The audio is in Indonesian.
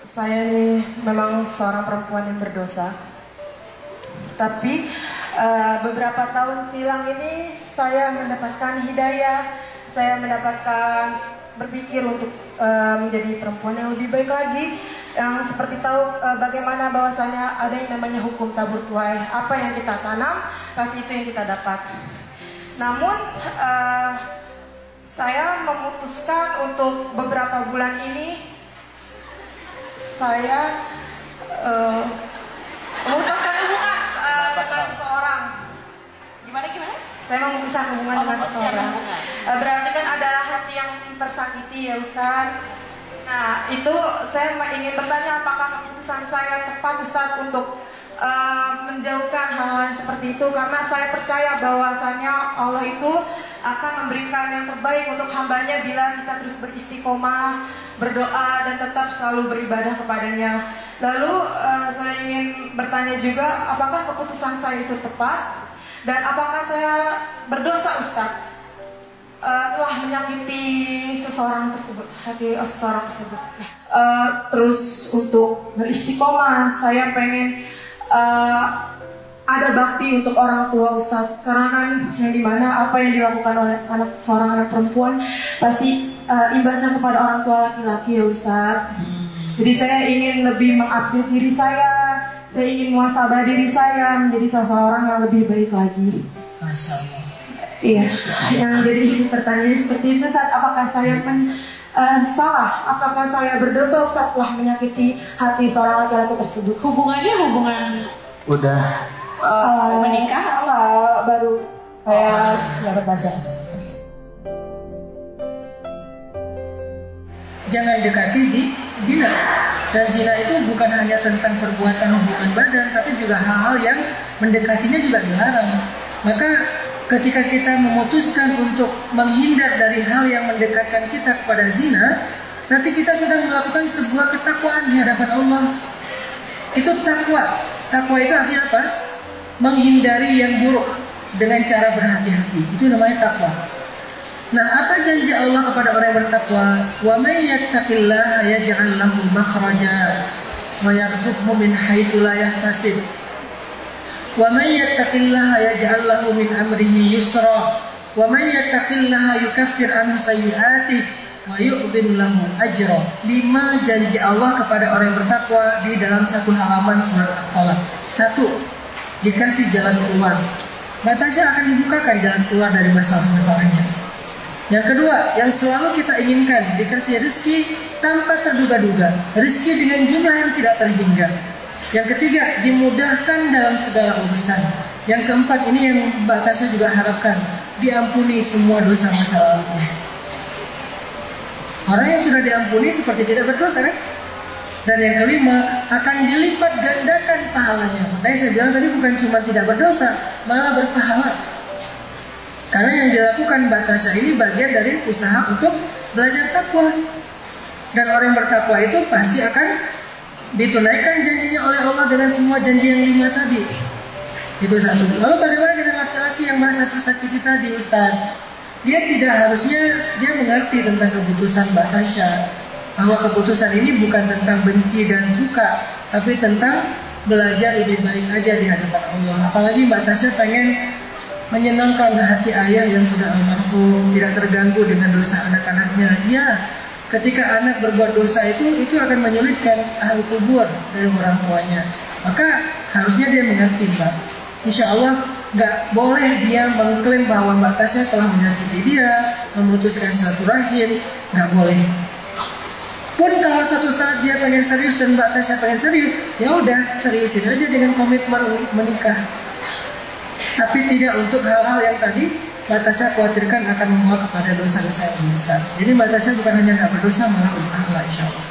Saya ini memang seorang perempuan yang berdosa. Tapi beberapa tahun silam ini saya mendapatkan hidayah, saya mendapatkan berpikir untuk menjadi perempuan yang lebih baik lagi, yang seperti tahu bagaimana bahwasanya ada yang namanya hukum tabur tuai. Apa yang kita tanam, pasti itu yang kita dapat. Namun saya memutuskan untuk beberapa bulan ini saya memutuskan hubungan dengan seseorang. Gimana? Saya memutuskan hubungan dengan seseorang. Berarti kan adalah hati yang tersakiti ya Ustaz. Nah itu saya ingin bertanya, apakah keputusan saya tepat Ustaz untuk menjauhkan hal-hal seperti itu, karena saya percaya bahwasanya Allah itu akan memberikan yang terbaik untuk hambanya bila kita terus beristiqomah, berdoa dan tetap selalu beribadah kepadanya. Lalu saya ingin bertanya juga, apakah keputusan saya itu tepat dan apakah saya berdosa Ustaz telah menyakiti seseorang tersebut, hati seseorang tersebut. Terus untuk beristiqomah, saya pengen ada bakti untuk orang tua Ustaz, karena kan yang dimana apa yang dilakukan oleh seorang anak perempuan pasti imbasnya kepada orang tua laki-laki ya Ustaz. Jadi saya ingin lebih mengupdate diri saya ingin muhasabah diri saya menjadi seseorang yang lebih baik lagi. Masya Allah. Iya, yang jadi pertanyaan seperti itu Ustaz, apakah saya salah? Apakah saya berdosa Ustaz telah menyakiti hati seorang laki-laki tersebut? Hubungan udah menikah? Baru saya dapat baca. Jangan dekati zina. Dan zina itu bukan hanya tentang perbuatan hubungan badan, tapi juga hal-hal yang mendekatinya juga dilarang. Maka ketika kita memutuskan untuk menghindar dari hal yang mendekatkan kita kepada zina, nanti kita sedang melakukan sebuah ketakwaan di hadapan Allah. Itu takwa. Takwa itu artinya apa? Menghindari yang buruk dengan cara berhati-hati. Itu namanya takwa. Nah, apa janji Allah kepada orang yang bertakwa? Wa may yattaqillaha yaj'al lahu makhraja wa yarzuqhu min haitsu la yahtasib. Wa may yattaqillaha yaj'al lahu min amrihi yusra. Wa may yattaqillaha yukaffir anhu sayyi'atihi wa yu'dhim lahu ajra. 5 janji Allah kepada orang yang bertakwa di dalam satu halaman surat At-Talaq. 1. Dikasih jalan keluar. Batasnya akan dibukakan jalan keluar dari masalah-masalahnya. Yang kedua, yang selalu kita inginkan, dikasih rezeki tanpa terduga-duga, rezeki dengan jumlah yang tidak terhingga. Yang ketiga, dimudahkan dalam segala urusan. Yang keempat, ini yang Mbak Tasya juga harapkan, diampuni semua dosa masa lalu. Orang yang sudah diampuni seperti tidak berdosa kan? Dan yang kelima, akan dilipat gandakan pahalanya. Makanya saya bilang tadi bukan cuma tidak berdosa, malah berpahala. Karena yang dilakukan Mbak Tasya ini bagian dari usaha untuk belajar takwa. Dan orang yang bertakwa itu pasti akan ditunaikan janjinya oleh Allah dengan semua janji yang 5 tadi. Itu satu. Lalu bagaimana dengan laki-laki yang merasa tersakiti tadi Ustaz? Dia tidak harusnya dia mengerti tentang keputusan Mbak Tasya, bahwa keputusan ini bukan tentang benci dan suka, tapi tentang belajar lebih baik aja di hadapan Allah. Apalagi Mbak Tasya pengen menyenangkan hati ayah yang sudah almarhum, tidak terganggu dengan dosa anak-anaknya. Ya, ketika anak berbuat dosa itu akan menyulitkan ahli kubur dari orang tuanya. Maka harusnya dia mengerti Mbak. Insya Allah nggak boleh dia mengklaim bahwa Mbak Tasya telah menyakiti dia, memutuskan silaturahim, nggak boleh. Pun kalau suatu saat dia pengen serius dan Mbak Tasya pengen serius, ya udah seriusin aja dengan komitmen menikah. Tapi tidak untuk hal-hal yang tadi Mbak Tasya khawatirkan akan membawa kepada dosa-dosa yang besar. Jadi Mbak Tasya bukan hanya nggak berdosa, malah berpahala insya Allah.